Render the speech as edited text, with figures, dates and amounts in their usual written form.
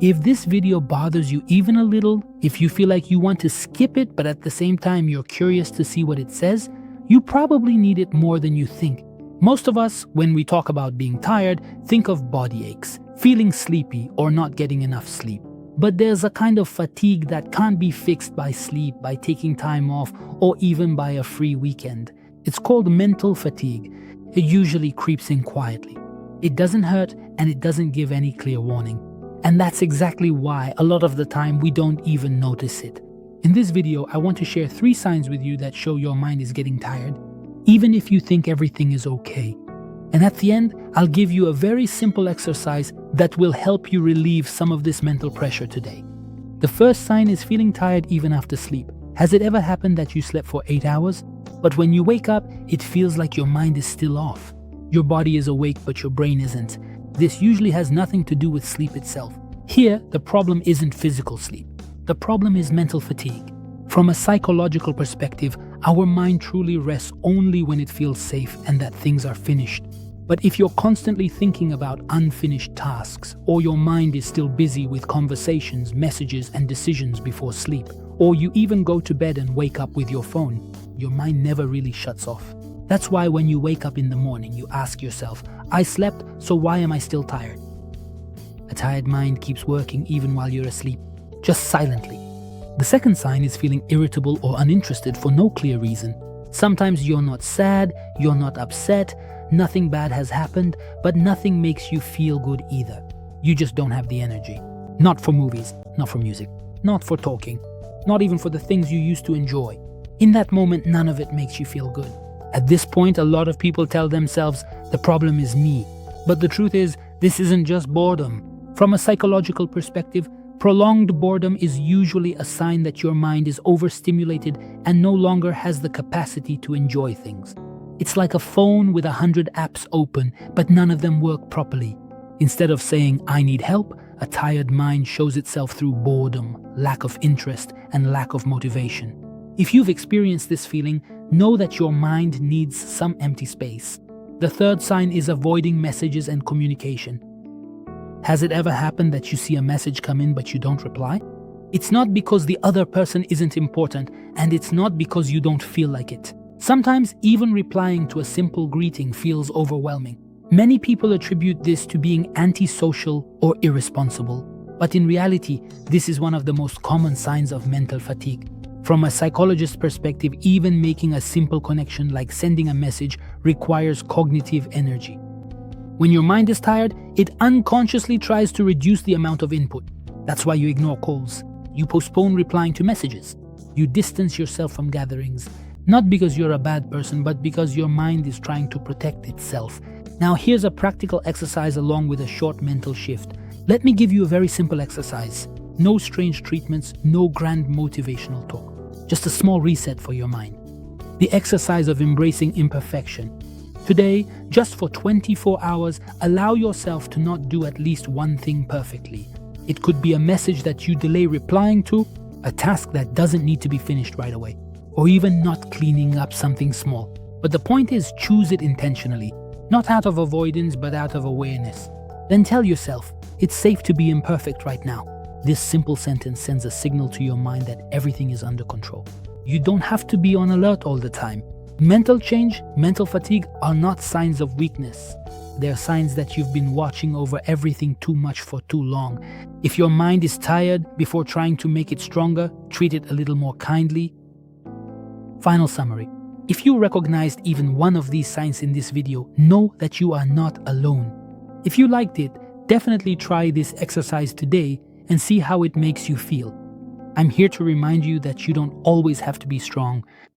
If this video bothers you even a little, if you feel like you want to skip it but at the same time you're curious to see what it says, you probably need it more than you think. Most of us, when we talk about being tired, think of body aches, feeling sleepy, or not getting enough sleep. But there's a kind of fatigue that can't be fixed by sleep, by taking time off, or even by a free weekend. It's called mental fatigue. It usually creeps in quietly. It doesn't hurt and it doesn't give any clear warning. And that's exactly why a lot of the time we don't even notice it. In this video, I want to share 3 signs with you that show your mind is getting tired, even if you think everything is okay. And at the end, I'll give you a very simple exercise that will help you relieve some of this mental pressure today. The first sign is feeling tired even after sleep. Has it ever happened that you slept for 8 hours, but when you wake up, it feels like your mind is still off? Your body is awake, but your brain isn't. This usually has nothing to do with sleep itself. Here, the problem isn't physical sleep. The problem is mental fatigue. From a psychological perspective, our mind truly rests only when it feels safe and that things are finished. But if you're constantly thinking about unfinished tasks, or your mind is still busy with conversations, messages, and decisions before sleep, or you even go to bed and wake up with your phone, your mind never really shuts off. That's why when you wake up in the morning, you ask yourself, I slept, so why am I still tired? A tired mind keeps working even while you're asleep, just silently. The second sign is feeling irritable or uninterested for no clear reason. Sometimes you're not sad, you're not upset, nothing bad has happened, but nothing makes you feel good either. You just don't have the energy. Not for movies, not for music, not for talking, not even for the things you used to enjoy. In that moment, none of it makes you feel good. At this point, a lot of people tell themselves, the problem is me. But the truth is, this isn't just boredom. From a psychological perspective, prolonged boredom is usually a sign that your mind is overstimulated and no longer has the capacity to enjoy things. It's like a phone with 100 apps open, but none of them work properly. Instead of saying, I need help, a tired mind shows itself through boredom, lack of interest, and lack of motivation. If you've experienced this feeling, know that your mind needs some empty space. The third sign is avoiding messages and communication. Has it ever happened that you see a message come in but you don't reply? It's not because the other person isn't important, and it's not because you don't feel like it. Sometimes even replying to a simple greeting feels overwhelming. Many people attribute this to being antisocial or irresponsible. But in reality, this is one of the most common signs of mental fatigue. From a psychologist's perspective, even making a simple connection like sending a message requires cognitive energy. When your mind is tired, it unconsciously tries to reduce the amount of input. That's why you ignore calls. You postpone replying to messages. You distance yourself from gatherings. Not because you're a bad person, but because your mind is trying to protect itself. Now here's a practical exercise along with a short mental shift. Let me give you a very simple exercise. No strange treatments, no grand motivational talk. Just a small reset for your mind. The exercise of embracing imperfection. Today, just for 24 hours, allow yourself to not do at least one thing perfectly. It could be a message that you delay replying to, a task that doesn't need to be finished right away, or even not cleaning up something small. But the point is, choose it intentionally, not out of avoidance, but out of awareness. Then tell yourself, it's safe to be imperfect right now. This simple sentence sends a signal to your mind that everything is under control. You don't have to be on alert all the time. Mental change, mental fatigue are not signs of weakness. They're signs that you've been watching over everything too much for too long. If your mind is tired, before trying to make it stronger, treat it a little more kindly. Final summary. If you recognized even one of these signs in this video, know that you are not alone. If you liked it, definitely try this exercise today and see how it makes you feel. I'm here to remind you that you don't always have to be strong.